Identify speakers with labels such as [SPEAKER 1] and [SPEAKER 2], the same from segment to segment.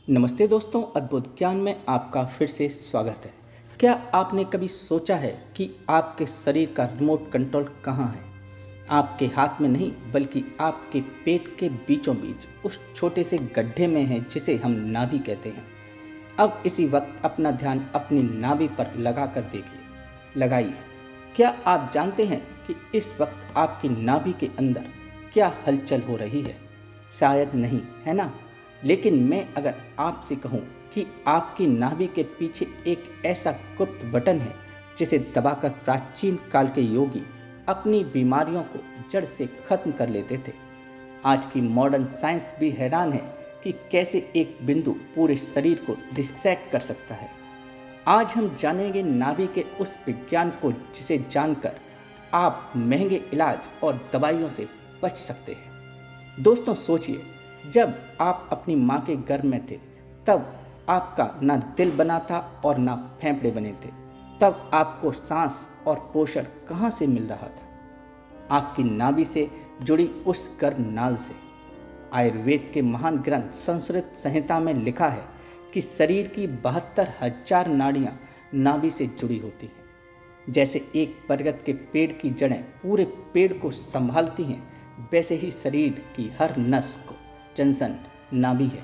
[SPEAKER 1] नमस्ते दोस्तों, अद्भुत ज्ञान में आपका फिर से स्वागत है। क्या आपने कभी सोचा है कि आपके शरीर का रिमोट कंट्रोल कहाँ है? आपके हाथ में नहीं, बल्कि आपके पेट के बीचों बीच उस छोटे से गड्ढे में है जिसे हम नाभि कहते हैं। अब इसी वक्त अपना ध्यान अपनी नाभि पर लगा कर देखिए, लगाइए। क्या आप जानते हैं कि इस वक्त आपकी नाभि के अंदर क्या हलचल हो रही है? शायद नहीं, है ना? लेकिन मैं अगर आपसे कहूं कि आपकी नाभि के पीछे एक ऐसा गुप्त बटन है जिसे दबाकर प्राचीन काल के योगी अपनी बीमारियों को जड़ से खत्म कर लेते थे। आज की मॉडर्न साइंस भी हैरान है कि कैसे एक बिंदु पूरे शरीर को रिसेट कर सकता है। आज हम जानेंगे नाभि के उस विज्ञान को जिसे जानकर आप महंगे इलाज और दवाइयों से बच सकते हैं। दोस्तों सोचिए, जब आप अपनी माँ के गर्भ में थे तब आपका ना दिल बना था और ना फेफड़े बने थे। तब आपको सांस और पोषण कहाँ से मिल रहा था? आपकी नाभि से जुड़ी उस गर्भनाल से। आयुर्वेद के महान ग्रंथ संस्कृत संहिता में लिखा है कि शरीर की 72,000 नाड़ियाँ नाभि से जुड़ी होती हैं। जैसे एक बरगद के पेड़ की जड़ें पूरे पेड़ को संभालती हैं, वैसे ही शरीर की हर नस को जंक्शन नाभि है।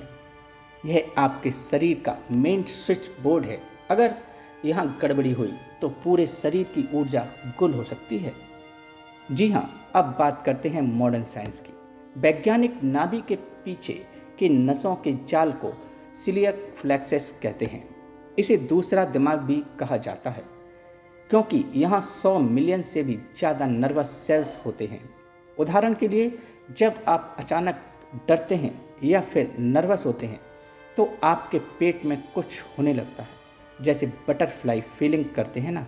[SPEAKER 1] यह आपके शरीर का मेन स्विच बोर्ड है। अगर यहाँ गड़बड़ी हुई तो पूरे शरीर की ऊर्जा गुल हो सकती है। जी हाँ, अब बात करते हैं मॉडर्न साइंस की। वैज्ञानिक नाभि के पीछे के नसों के जाल को सिलियक फ्लेक्सस कहते हैं। इसे दूसरा दिमाग भी कहा जाता है क्योंकि यहाँ 100 मिलियन से भी ज़्यादा नर्वस सेल्स होते हैं। उदाहरण के लिए, जब आप अचानक डरते हैं या फिर नर्वस होते हैं तो आपके पेट में कुछ होने लगता है, जैसे बटरफ्लाई फीलिंग करते हैं ना।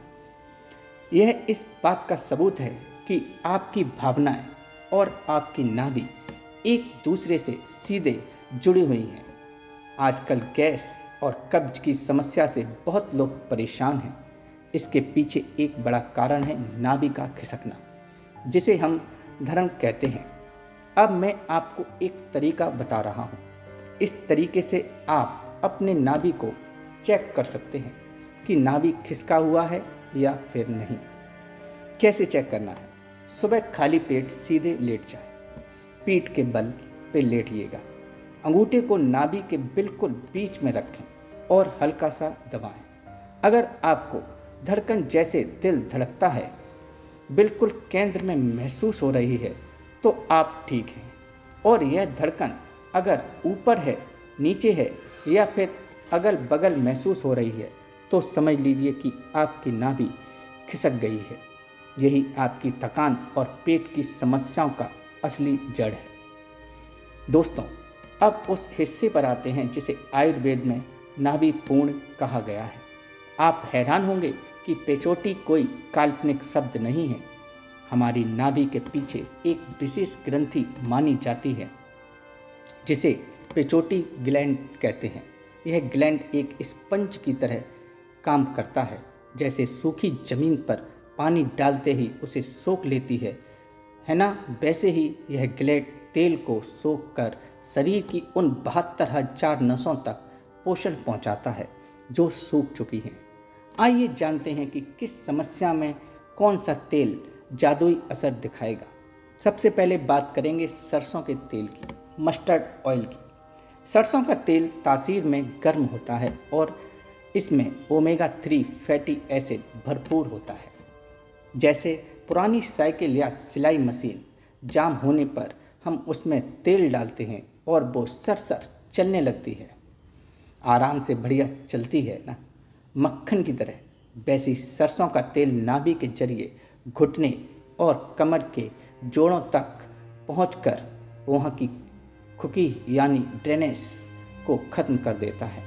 [SPEAKER 1] यह इस बात का सबूत है कि आपकी भावनाएं और आपकी नाभि एक दूसरे से सीधे जुड़ी हुई हैं। आजकल गैस और कब्ज की समस्या से बहुत लोग परेशान हैं। इसके पीछे एक बड़ा कारण है नाभि का खिसकना, जिसे हम धर्म कहते हैं। अब मैं आपको एक तरीका बता रहा हूँ। इस तरीके से आप अपने नाभि को चेक कर सकते हैं कि नाभि खिसका हुआ है या फिर नहीं। कैसे चेक करना है? सुबह खाली पेट सीधे लेट जाए, पीठ के बल पे लेटिएगा। अंगूठे को नाभि के बिल्कुल बीच में रखें और हल्का सा दबाएं। अगर आपको धड़कन जैसे दिल धड़कता है, बिल्कुल केंद्र में महसूस हो रही है, तो आप ठीक हैं। और यह धड़कन अगर ऊपर है, नीचे है या फिर अगल बगल महसूस हो रही है, तो समझ लीजिए कि आपकी नाभि खिसक गई है। यही आपकी थकान और पेट की समस्याओं का असली जड़ है। दोस्तों, अब उस हिस्से पर आते हैं जिसे आयुर्वेद में नाभि पूर्ण कहा गया है। आप हैरान होंगे कि पेचोटी कोई काल्पनिक शब्द नहीं है। हमारी नाभि के पीछे एक विशेष ग्रंथि मानी जाती है जिसे पेचोटी ग्लैंड कहते हैं। यह ग्लैंड एक स्पंज की तरह काम करता है। जैसे सूखी जमीन पर पानी डालते ही उसे सोख लेती है ना, वैसे ही यह ग्लैंड तेल को सोख कर शरीर की उन 72,000 नसों तक पोषण पहुंचाता है जो सूख चुकी हैं। आइए जानते हैं कि किस समस्या में कौन सा तेल जादुई असर दिखाएगा। सबसे पहले बात करेंगे सरसों के तेल की, मस्टर्ड ऑयल की। सरसों का तेल तासीर में गर्म होता है और इसमें ओमेगा 3 फैटी एसिड भरपूर होता है। जैसे पुरानी साइकिल या सिलाई मशीन जाम होने पर हम उसमें तेल डालते हैं और वो सरसर चलने लगती है, आराम से बढ़िया चलती है ना, मक्खन की तरह। वैसी सरसों का तेल नाभि के जरिए घुटने और कमर के जोड़ों तक पहुंचकर वहाँ की खुकी यानी ड्रेनेज को खत्म कर देता है।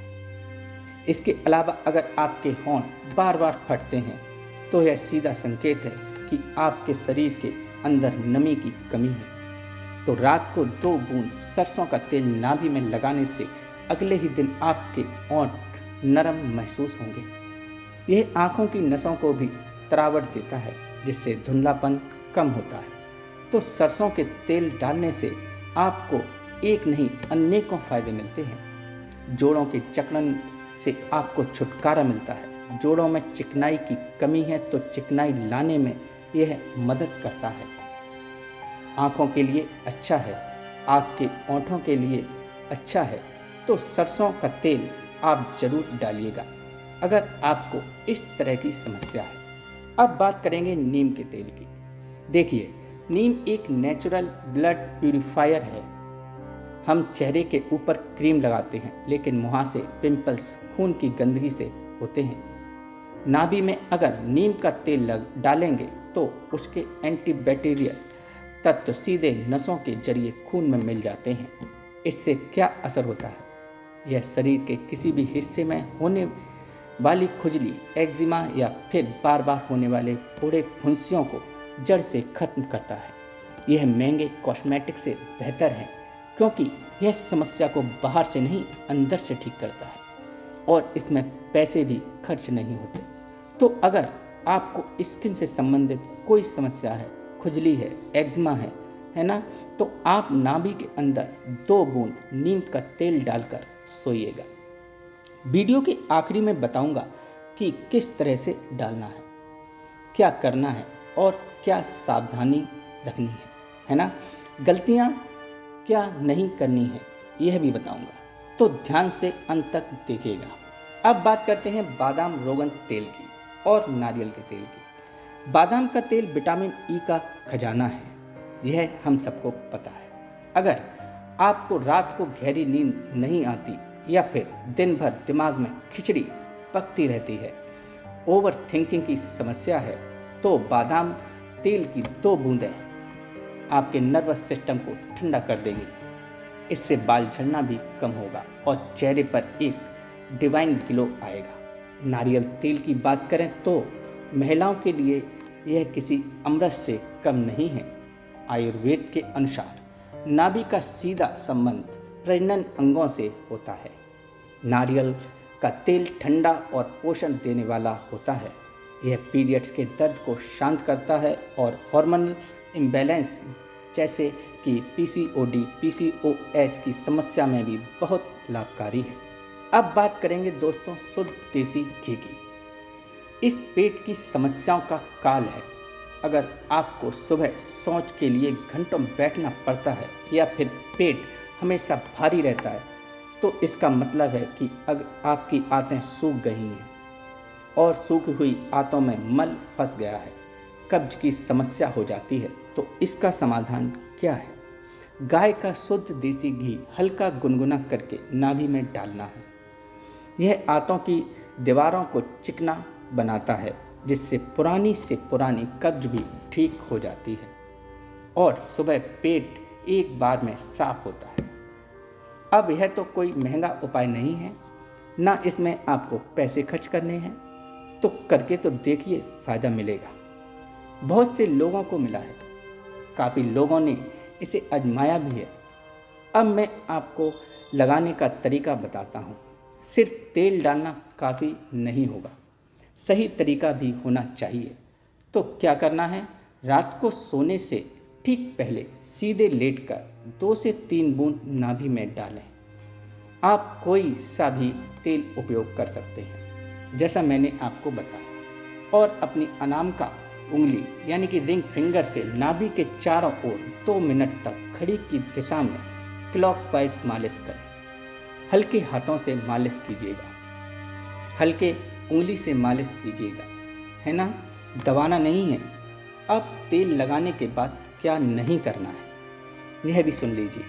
[SPEAKER 1] इसके अलावा अगर आपके होंठ बार बार फटते हैं तो यह सीधा संकेत है कि आपके शरीर के अंदर नमी की कमी है। तो रात को 2 बूंद सरसों का तेल नाभि में लगाने से अगले ही दिन आपके होंठ नरम महसूस होंगे। यह आँखों की नसों को भी तरावट देता है, जिससे धुंधलापन कम होता है। तो सरसों के तेल डालने से आपको एक नहीं अनेकों फायदे मिलते हैं। जोड़ों के जकड़न से आपको छुटकारा मिलता है। जोड़ों में चिकनाई की कमी है तो चिकनाई लाने में यह मदद करता है। आँखों के लिए अच्छा है, आपके ओंठों के लिए अच्छा है, तो सरसों का तेल आप जरूर डालिएगा अगर आपको इस तरह की समस्या है। अब बात करेंगे नीम के तेल की। देखिए, नीम एक नेचुरल ब्लड प्यूरिफायर है। हम चेहरे के ऊपर क्रीम लगाते हैं, लेकिन मुहासे, पिंपल्स खून की गंदगी से होते हैं। नाभि में अगर नीम का तेल डालेंगे तो उसके एंटीबैक्टीरियल तत्व सीधे नसों के जरिए खून में मिल जाते हैं। इससे क्या असर होता है? यह शरीर के किसी भी हिस्से में होने वाली खुजली, एक्जिमा या फिर बार बार होने वाले फोड़े फुंसियों को जड़ से खत्म करता है। यह महंगे कॉस्मेटिक से बेहतर है, क्योंकि यह समस्या को बाहर से नहीं अंदर से ठीक करता है और इसमें पैसे भी खर्च नहीं होते। तो अगर आपको स्किन से संबंधित कोई समस्या है, खुजली है, एक्जिमा है ना, तो आप नाभि के अंदर 2 बूंद नीम का तेल डालकर सोइएगा। वीडियो के आखिरी में बताऊंगा कि किस तरह से डालना है, क्या करना है और क्या सावधानी रखनी है ना, गलतियां क्या नहीं करनी है यह भी बताऊंगा, तो ध्यान से अंत तक देखिएगा। अब बात करते हैं बादाम रोगन तेल की और नारियल के तेल की। बादाम का तेल विटामिन ई का खजाना है, यह हम सबको पता है। अगर आपको रात को गहरी नींद नहीं आती या फिर दिन भर दिमाग में खिचड़ी पकती रहती है, ओवर थिंकिंग की समस्या है, तो बादाम तेल की 2 बूंदें आपके नर्वस सिस्टम को ठंडा कर देंगी। इससे बाल झड़ना भी कम होगा और चेहरे पर एक डिवाइन ग्लो आएगा। नारियल तेल की बात करें तो महिलाओं के लिए यह किसी अमृत से कम नहीं है। आयुर्वेद के अनुसार नाभि का सीधा संबंध प्रजनन अंगों से होता है। नारियल का तेल ठंडा और पोषण देने वाला होता है। यह पीरियड्स के दर्द को शांत करता है और हार्मोनल इम्बैलेंस जैसे कि पीसीओडी, पीसीओएस की समस्या में भी बहुत लाभकारी है। अब बात करेंगे दोस्तों शुद्ध देसी घी की। इस पेट की समस्याओं का काल है। अगर आपको सुबह शौच के लिए घंटों बैठना पड़ता है या फिर पेट हमेशा भारी रहता है, तो इसका मतलब है कि अगर आपकी आंतें सूख गई हैं और सूखी हुई आंतों में मल फंस गया है, कब्ज की समस्या हो जाती है, तो इसका समाधान क्या है? गाय का शुद्ध देसी घी हल्का गुनगुना करके नाभि में डालना है। यह आंतों की दीवारों को चिकना बनाता है, जिससे पुरानी से पुरानी कब्ज भी ठीक हो जाती है और सुबह पेट एक बार में साफ होता है। अब यह तो कोई महंगा उपाय नहीं है, ना इसमें आपको पैसे खर्च करने हैं, तो करके तो देखिए, फ़ायदा मिलेगा। बहुत से लोगों को मिला है, काफ़ी लोगों ने इसे आजमाया भी है। अब मैं आपको लगाने का तरीका बताता हूँ। सिर्फ तेल डालना काफ़ी नहीं होगा, सही तरीका भी होना चाहिए। तो क्या करना है? रात को सोने से ठीक पहले सीधे लेटकर 2 से 3 बूंद नाभि में डालें। आप कोई सा भी तेल उपयोग कर सकते हैं, जैसा मैंने आपको बताया, और अपनी अनाम का उंगली यानी कि रिंग फिंगर से नाभि के चारों ओर 2 मिनट तक घड़ी की दिशा में क्लॉकवाइज मालिश करें। हल्के हाथों से मालिश कीजिएगा, हल्के उंगली से मालिश कीजिएगा, है ना, दबाना नहीं है। अब तेल लगाने के बाद क्या नहीं करना है यह भी सुन लीजिए।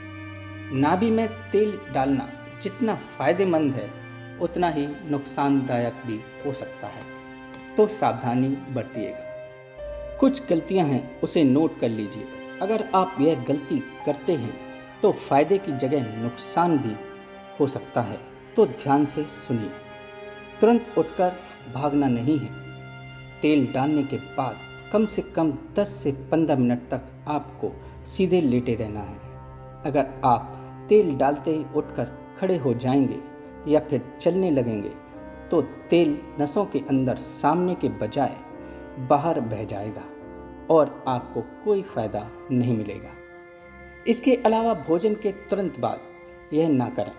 [SPEAKER 1] नाभि में तेल डालना जितना फायदेमंद है उतना ही नुकसानदायक भी हो सकता है, तो सावधानी बरतिएगा। कुछ गलतियां हैं, उसे नोट कर लीजिए। अगर आप यह गलती करते हैं तो फायदे की जगह नुकसान भी हो सकता है, तो ध्यान से सुनिए। तुरंत उठकर भागना नहीं है। तेल डालने के बाद कम से कम 10 से 15 मिनट तक आपको सीधे लेटे रहना है। अगर आप तेल डालते ही उठकर खड़े हो जाएंगे या फिर चलने लगेंगे, तो तेल नसों के अंदर सामने के बजाय बाहर बह जाएगा और आपको कोई फ़ायदा नहीं मिलेगा। इसके अलावा भोजन के तुरंत बाद यह ना करें,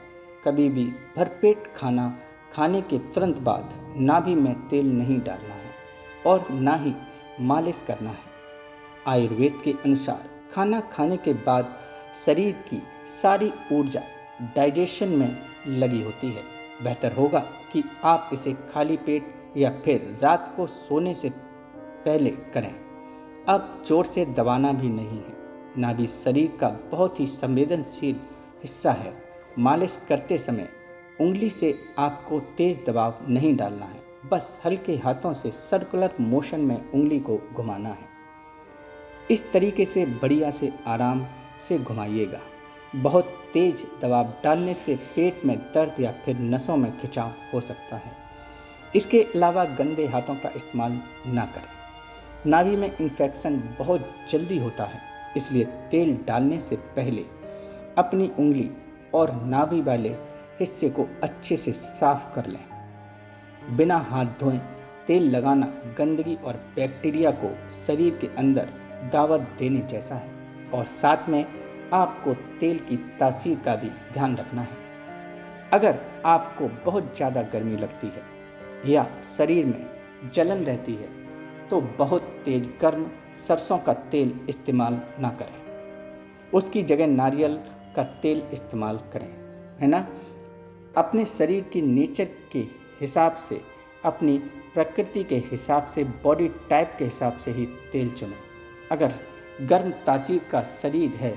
[SPEAKER 1] कभी भी भरपेट खाना खाने के तुरंत बाद नाभि में तेल नहीं डालना है और ना ही मालिश करना है। आयुर्वेद के अनुसार खाना खाने के बाद शरीर की सारी ऊर्जा डाइजेशन में लगी होती है। बेहतर होगा कि आप इसे खाली पेट या फिर रात को सोने से पहले करें। अब जोर से दबाना भी नहीं है। नाभि शरीर का बहुत ही संवेदनशील हिस्सा है। मालिश करते समय उंगली से आपको तेज दबाव नहीं डालना है, बस हल्के हाथों से सर्कुलर मोशन में उंगली को घुमाना है। इस तरीके से बढ़िया से आराम से घुमाइएगा। बहुत तेज दबाव डालने से पेट में दर्द या फिर नसों में खिंचाव हो सकता है। इसके अलावा गंदे हाथों का इस्तेमाल ना करें। नाभि में इन्फेक्शन बहुत जल्दी होता है, इसलिए तेल डालने से पहले अपनी उंगली और नाभि वाले हिस्से को अच्छे से साफ कर लें। बिना हाथ धोए तेल लगाना गंदगी और बैक्टीरिया को शरीर के अंदर दावत देने जैसा है और साथ में आपको तेल की तासीर का भी ध्यान रखना है। अगर आपको बहुत ज़्यादा गर्मी लगती है या शरीर में जलन रहती है तो बहुत तेज गर्म सरसों का तेल इस्तेमाल ना करें। उसकी जगह नारियल का तेल इस्तेमाल करें, है ना। अपने शरीर की नेचर के हिसाब से, अपनी प्रकृति के हिसाब से, बॉडी टाइप के हिसाब से ही तेल चुनें। अगर गर्म तासीर का शरीर है,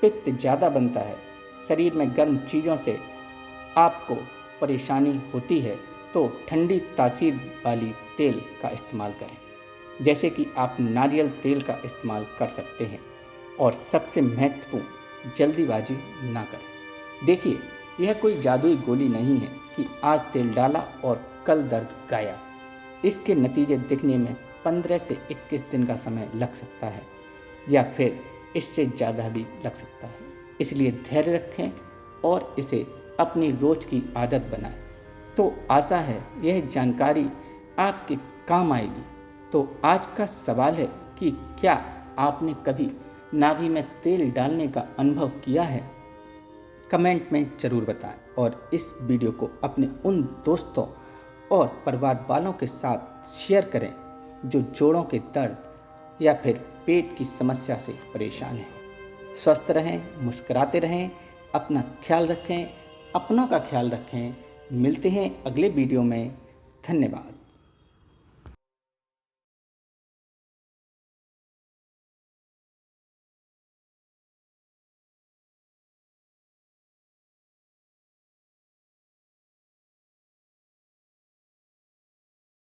[SPEAKER 1] पित्त ज़्यादा बनता है, शरीर में गर्म चीज़ों से आपको परेशानी होती है तो ठंडी तासीर वाली तेल का इस्तेमाल करें, जैसे कि आप नारियल तेल का इस्तेमाल कर सकते हैं। और सबसे महत्वपूर्ण, जल्दीबाजी ना करें। देखिए, यह कोई जादुई गोली नहीं है कि आज तेल डाला और कल दर्द गायब। इसके नतीजे दिखने में 15 से 21 दिन का समय लग सकता है या फिर इससे ज़्यादा भी लग सकता है। इसलिए धैर्य रखें और इसे अपनी रोज की आदत बनाएं। तो आशा है यह जानकारी आपके काम आएगी। तो आज का सवाल है कि क्या आपने कभी नाभि में तेल डालने का अनुभव किया है? कमेंट में ज़रूर बताएं और इस वीडियो को अपने उन दोस्तों और परिवार वालों के साथ शेयर करें जो जोड़ों के दर्द या फिर पेट की समस्या से परेशान हैं। स्वस्थ रहें, मुस्कुराते रहें, अपना ख्याल रखें, अपनों का ख्याल रखें। मिलते हैं अगले वीडियो में। धन्यवाद।